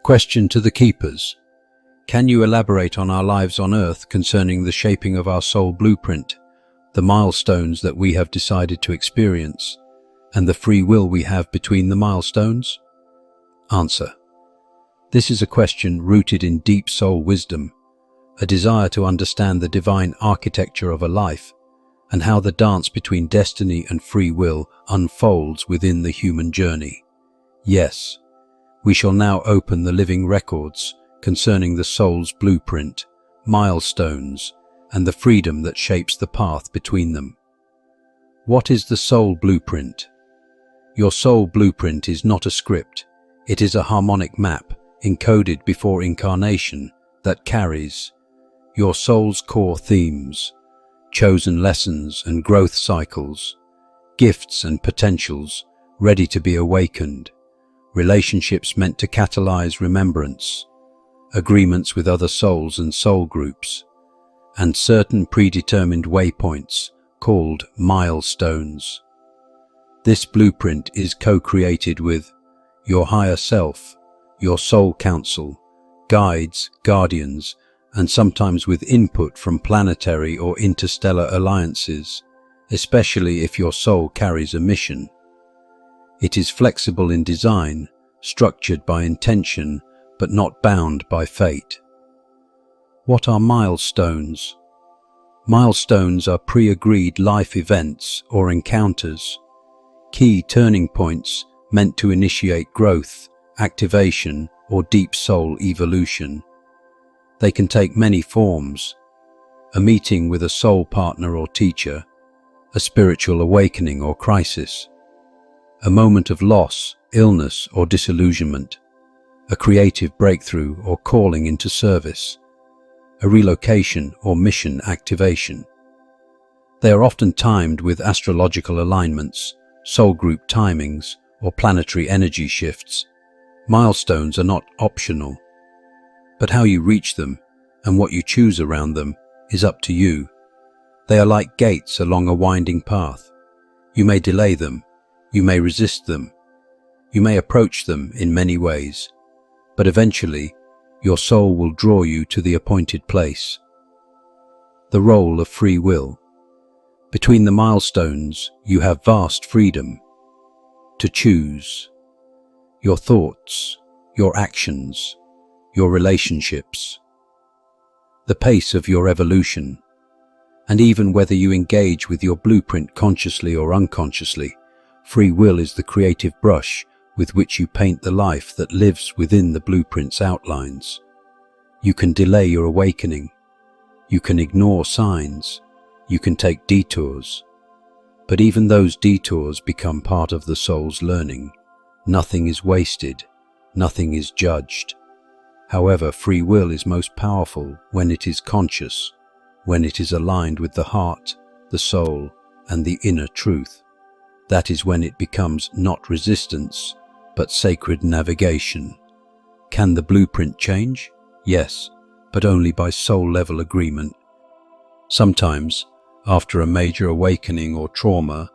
Question to the keepers. Can you elaborate on our lives on Earth concerning the shaping of our soul blueprint, the milestones that we have decided to experience, and the free will we have between the milestones? Answer. This is a question rooted in deep soul wisdom, a desire to understand the divine architecture of a life and how the dance between destiny and free will unfolds within the human journey. Yes, we shall now open the living records concerning the soul's blueprint, milestones, and the freedom that shapes the path between them. What is the soul blueprint? Your soul blueprint is not a script. It is a harmonic map encoded before incarnation that carries your soul's core themes, chosen lessons and growth cycles, gifts and potentials ready to be awakened, relationships meant to catalyze remembrance, agreements with other souls and soul groups, and certain predetermined waypoints called milestones. This blueprint is co-created with your higher self, your soul council, guides, guardians, and sometimes with input from planetary or interstellar alliances, especially if your soul carries a mission. It is flexible in design, structured by intention, but not bound by fate. What are milestones? Milestones are pre-agreed life events or encounters, key turning points meant to initiate growth, activation, or deep soul evolution. They can take many forms: a meeting with a soul partner or teacher, a spiritual awakening or crisis, a moment of loss, illness, or disillusionment, a creative breakthrough or calling into service, a relocation or mission activation. They are often timed with astrological alignments, soul group timings, or planetary energy shifts. Milestones are not optional, but how you reach them and what you choose around them is up to you. They are like gates along a winding path. You may delay them, you may resist them, you may approach them in many ways, but eventually your soul will draw you to the appointed place. The role of free will. Between the milestones, you have vast freedom to choose your thoughts, your actions, your relationships, the pace of your evolution, and even whether you engage with your blueprint consciously or unconsciously. Free will is the creative brush with which you paint the life that lives within the blueprint's outlines. You can delay your awakening, you can ignore signs, you can take detours, but even those detours become part of the soul's learning. Nothing is wasted, nothing is judged. However, free will is most powerful when it is conscious, when it is aligned with the heart, the soul, and the inner truth. That is when it becomes not resistance, but sacred navigation. Can the blueprint change? Yes, but only by soul-level agreement. Sometimes, after a major awakening or trauma,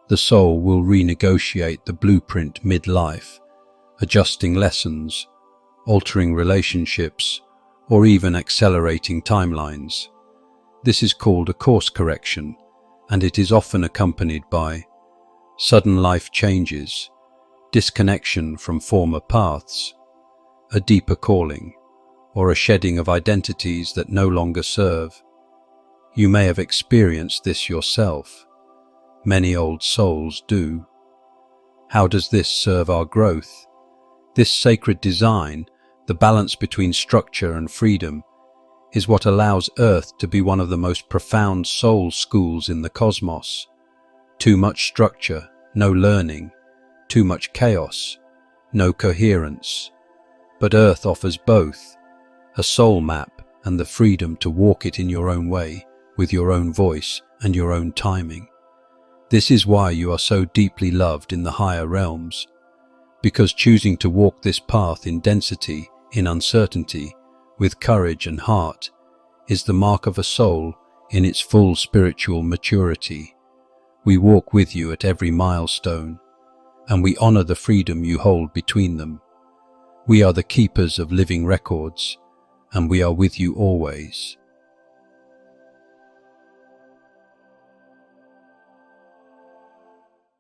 the soul will renegotiate the blueprint mid-life, adjusting lessons, altering relationships, or even accelerating timelines. This is called a course correction, and it is often accompanied by sudden life changes, disconnection from former paths, a deeper calling, or a shedding of identities that no longer serve. You may have experienced this yourself. Many old souls do. How does this serve our growth? This sacred design, the balance between structure and freedom, is what allows Earth to be one of the most profound soul schools in the cosmos. Too much structure, no learning. Too much chaos, no coherence. But Earth offers both, a soul map and the freedom to walk it in your own way, with your own voice and your own timing. This is why you are so deeply loved in the higher realms, because choosing to walk this path in density, in uncertainty, with courage and heart, is the mark of a soul in its full spiritual maturity. We walk with you at every milestone, and we honor the freedom you hold between them. We are the keepers of living records, and we are with you always.